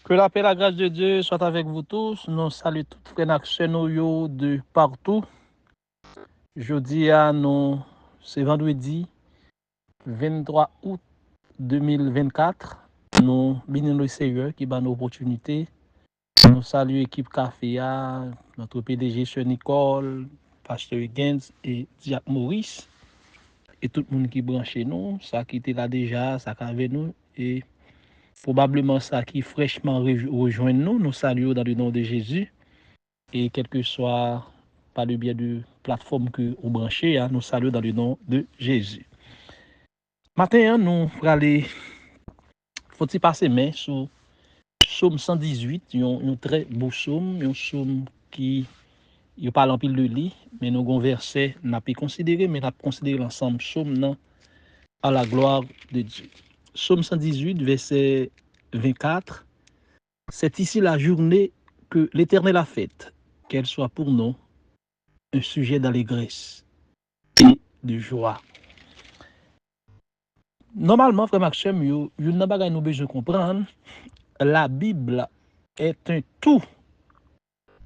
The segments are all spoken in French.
Que la paix et la grâce de Dieu soient avec vous tous. Nous saluons tous les frères et de partout. Jeudi à nous, c'est vendredi 23 août 2024. Nous bénissons le Seigneur qui bat nos opportunités. Nous saluons l'équipe Café, notre PDG Sir Nicole, Pasteur Higgins et Diak Maurice. Et tout le monde qui branche chez nous, ça qui était là déjà, ça qui est avec nous. Et probablement ça qui fraîchement rejoint nous, nous saluons dans le nom de Jésus. Et quel que soit par le biais de plateforme que vous branchez, nous saluons dans le nom de Jésus. Matin, nous allons aller, faut-il passer main sur Psaume 118, un très beau psaume, un psaume qui il parle en pile de lit, mais nous avons verset, n'a pas considéré, mais n'a considéré l'ensemble psaume à la gloire de Dieu. Psaume 118, verset 24. C'est ici la journée que l'Éternel a faite, qu'elle soit pour nous un sujet d'allégresse et de joie. Normalement, frère Maxime, nous avons besoin de comprendre, la Bible est un tout.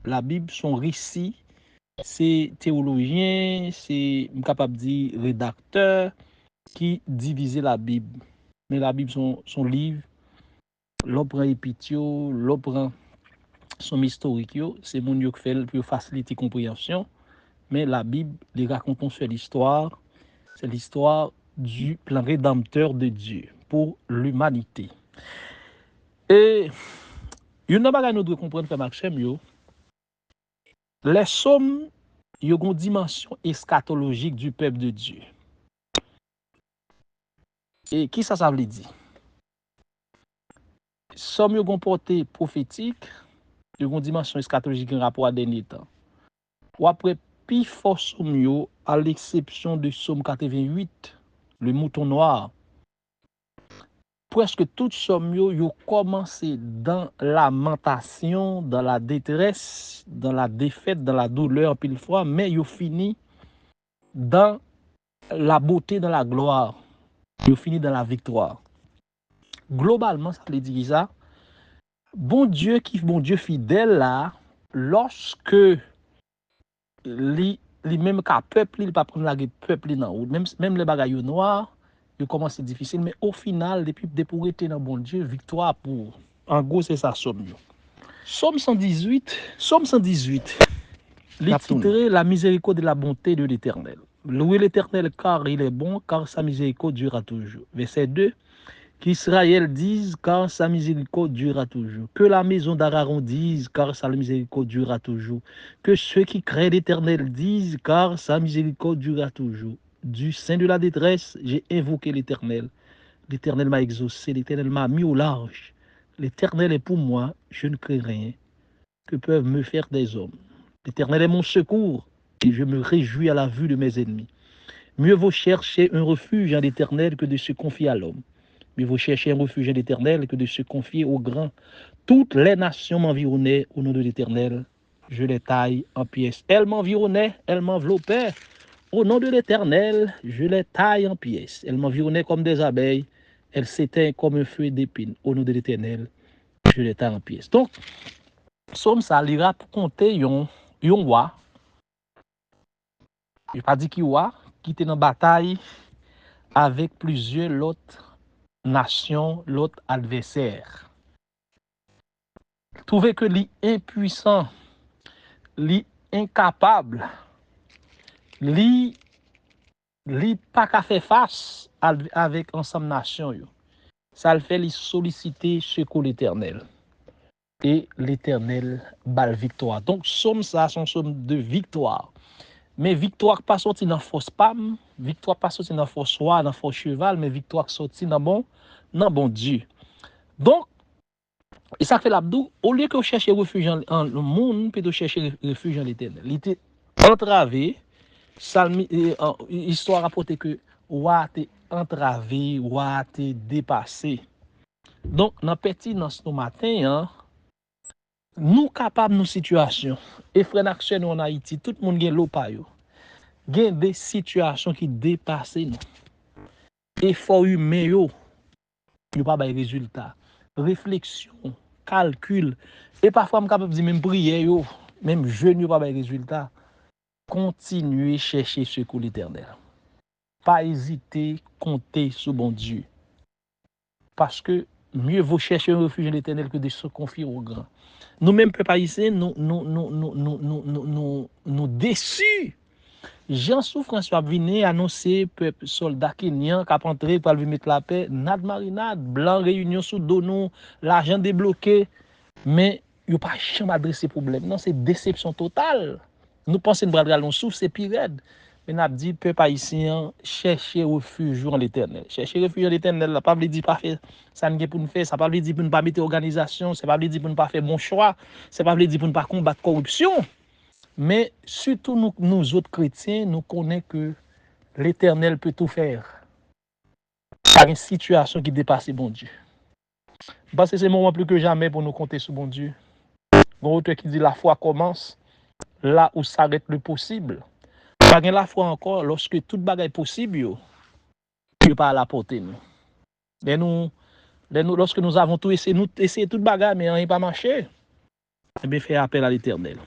La Bible, son récit, c'est théologien, c'est capable de dire rédacteur qui divisait la Bible. Mais la Bible, son livre, l'opéra épitio, l'opéra son historique, c'est mon qui fait pour faciliter la compréhension. Mais la Bible, les racontons sur l'histoire, c'est l'histoire du plan rédempteur de Dieu pour l'humanité. Et une chose nous devons comprendre, frère Maxime, les psaumes, ils ont une dimension eschatologique du peuple de Dieu. Et qui ça veut dire? Psaumes ont une portée prophétique, ils ont une dimension eschatologique en rapport à dernier temps. Ou après, plus fort psaume, à l'exception de psaume 88, le mouton noir, presque toutes somme yo commencé dans la lamentation, dans la détresse, dans la défaite, dans la douleur pile fois, mais yo fini dans la beauté, dans la gloire. Yo fini dans la victoire. Globalement, ça veut dire ça. Bon Dieu fidèle là, lorsque li même ka peuple, il pas prendre la peuple nan ou même les bagailles noirs, il commence difficile, mais au final, depuis pour être dans bon Dieu, victoire pour. En gros, c'est ça, somme. Somme 118, les titré La miséricorde et la bonté de l'Éternel. Louez l'Éternel car il est bon, car sa miséricorde durera toujours. Verset 2, qu'Israël dise, car sa miséricorde durera toujours. Que la maison d'Aaron dise, car sa miséricorde durera toujours. Que ceux qui craignent l'Éternel disent, car sa miséricorde durera toujours. Du sein de la détresse, j'ai invoqué l'Éternel. L'Éternel m'a exaucé, l'Éternel m'a mis au large. L'Éternel est pour moi, je ne crains rien. Que peuvent me faire des hommes? L'Éternel est mon secours, et je me réjouis à la vue de mes ennemis. Mieux vaut chercher un refuge en l'Éternel que de se confier à l'homme. Mieux vaut chercher un refuge en l'Éternel que de se confier aux grands. Toutes les nations m'environnaient au nom de l'Éternel. Je les taille en pièces. Elles m'environnaient, elles m'enveloppaient. Au nom de l'Éternel, je les taille en pièces. Elles m'environnaient comme des abeilles. Elles s'éteignent comme un feu d'épine. Au nom de l'Éternel, je les taille en pièces. Donc, somme ça lira pour compter yon roi. Je pas dit qui roi, qui était dans bataille avec plusieurs autres nations, l'autre adversaire. Trouver que li impuissant, li incapable, li pas qu'à faire face avec ensemble nation yo. Ça le fait li solliciter secours l'Éternel. Et l'Éternel bal victoire. Donc somme ça son somme de victoire. Mais victoire pas sorti dans force pam, victoire pas sorti dans force roi, dans force cheval, mais victoire sorti dans bon Dieu. Donc et ça fait l'abdou, au lieu que chercher refuge en le monde, plutôt chercher refuge en l'Éternel. Il était entravé, histoire rapporte que roi était entravé, roi était dépassé. Donc dans pertinence ce matin, nous capables de nos situations. Et frère Action en Haïti, tout le monde a l'eau pa yo. Gen des situations qui dépassent nous. Effort humain yo, yo pas bay résultat. Réflexion, calcul. Et parfois, je suis capable de dire, même prière, même jeûne, pas de résultat. Continuez chercher secours l'Éternel. Pas hésiter, compter sur bon Dieu. Parce que mieux vaut chercher un refuge en l'Éternel que de se confier au grand. Nous-mêmes, peuple haïtien, nous déçus. Jean souffrance a venu annoncer peuple soldat kenyan qui a entré pour mettre la paix, nad marinade, blanc réunion sous donou, l'argent débloqué, mais il n'y a pas jamais adressé problème. Non, c'est déception totale. Nous pensons que nous souffre, c'est pire. Mais nous avons dit, peuple haïtien, cherchez refuge en l'Éternel. Cherchez refuge en l'Éternel, ça ne veut pas dire pas faire ça pour nous faire, ça ne veut pas dire pour ne pas mettre organisation, ça ne veut pas dire pour ne pas faire bon choix, ça ne veut pas dire pour ne pas combattre corruption. Mais surtout nous autres chrétiens, nous connaissons que l'Éternel peut tout faire. Par une situation qui dépasse bon Dieu. Parce que c'est le moment plus que jamais pour nous compter sur bon Dieu. Bon auteur qui dit la foi commence là où s'arrête le possible. Pas la foi encore lorsque toute bagaille est possible, Dieu pas à la portée nous. Lorsque nous avons tout essayé, toute bagaille, mais rien pas marché, eh bien, faire appel à l'Éternel.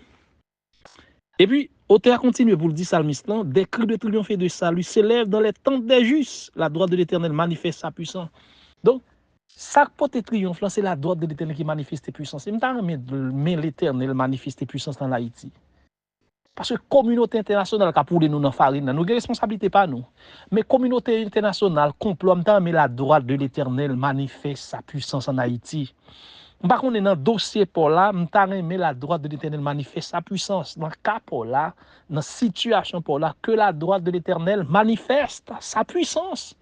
Et puis, auteur continue pour le dire psalmiste, des cris de triomphe et de salut s'élèvent dans les tentes des justes. La droite de l'Éternel manifeste sa puissance. Donc, ça porte triomphe, c'est la droite de l'Éternel qui manifeste sa puissance. Mais l'Éternel manifeste sa puissance dans l'Haïti. Parce que la communauté internationale qui a pour nous dans la farine, nous avons responsabilité pas nous. Mais la communauté internationale complot, mais la droite de l'Éternel manifeste sa puissance en Haïti. Par contre, dans le dossier pour là, mais la droite de l'Éternel manifeste sa puissance. Dans le cas pour là, dans la situation pour là, que la droite de l'Éternel manifeste sa puissance.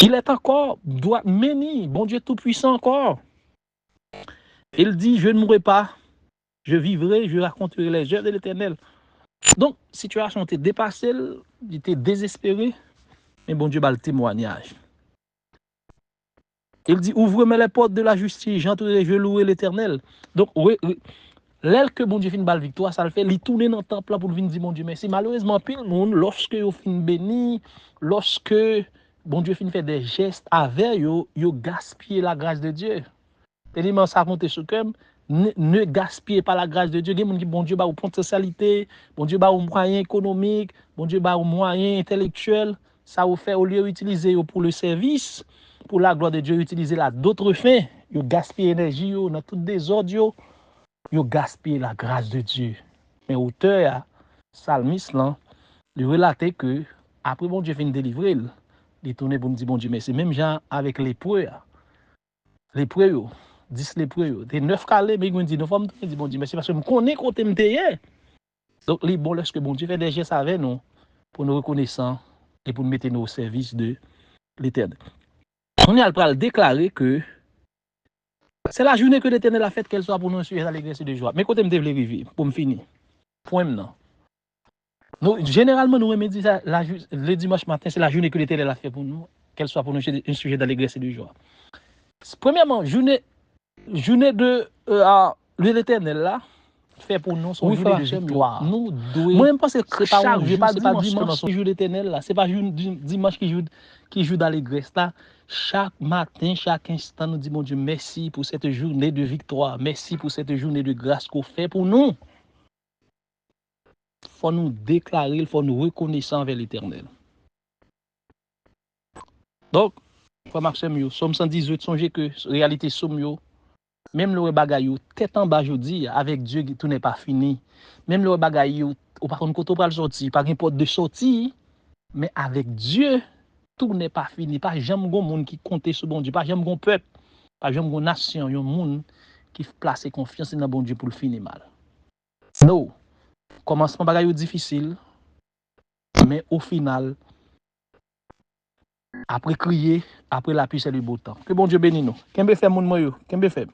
Il est encore, doit mener, bon Dieu tout-puissant encore. Il dit, je ne mourrai pas, je vivrai, je raconterai les œuvres de l'Éternel. Donc, la situation était dépassée, il était désespéré, mais bon Dieu a le témoignage. Il dit, ouvrez-moi les portes de la justice, j'entrerai, je louerai l'Éternel. Donc, l'aile que bon Dieu finit la victoire, ça le fait, il tourne dans le temple pour venir dire bon Dieu merci. Malheureusement, pile le monde, lorsque vous finissez béni, lorsque bon Dieu finit faire des gestes avec vous, vous gaspillez la grâce de Dieu. Tellement ça compte sur comme ne gaspillez pas la grâce de Dieu. Bon Dieu va vous potentialité, bon Dieu va vous moyens économiques, bon Dieu va vous moyens intellectuels. Ça vous fait au lieu d'utiliser pour le service, pour la gloire de Dieu, utiliser là d'autres fins. Vous gaspillez l'énergie dans tout désordre. Vous gaspillez la grâce de Dieu. Mais auteur, psalmiste, il relate que après bon Dieu finit de délivrer, il tourne pour nous dire bon Dieu merci. Même gens avec les preuves, 10 lépreux, des 9 calés, mais ils disent, nous sommes dit bon Dieu merci parce que je connais côté m'teye. Donc, les bon, lorsque bon Dieu fait des gestes avec nous, pour nous reconnaissant et pour nous mettre au service de l'Éternel. On est à déclarer que c'est la journée que l'Éternel a faite, qu'elle soit pour nous un sujet d'allégresse et de joie. Mais côté m'teye vivre, pour me finir. Point maintenant. Généralement, nous remettons ça le dimanche matin, c'est la journée que l'Éternel a fait pour nous, qu'elle soit pour nous un sujet d'allégresse et de joie. Premièrement, journée de l'Éternel là, fait pour nous son journée de victoire. Nous devons. Moi, je pense que c'est pas dimanche qui joue l'Éternel là, c'est pas dimanche qui joue d'allégresse là. Chaque matin, chaque instant, nous disons, mon Dieu, merci pour cette journée de victoire, merci pour cette journée de grâce qu'on fait pour nous. Il faut nous déclarer, il faut nous reconnaître envers l'Éternel. Donc, frère Maxime, Somme 118, songez que réalité somme, même le bagay tête en bas jodi, avec Dieu, tout n'est pas fini. Même le bagay ou par contre, quand on parle sorti, pas une porte de sortie, mais avec Dieu, tout n'est pas fini. Pas jamais gon monde qui compte sur bon Dieu, pas jamais gon peuple, pas jamais gon nation, yon monde qui place confiance dans bon Dieu pour le finir mal. Non. Commencement bagay difficile, mais au final, après crier, après la pluie, c'est le beau temps. Que bon Dieu bénisse nous. Qu'est-ce que fait mon moyo? Qu'est-ce que fait?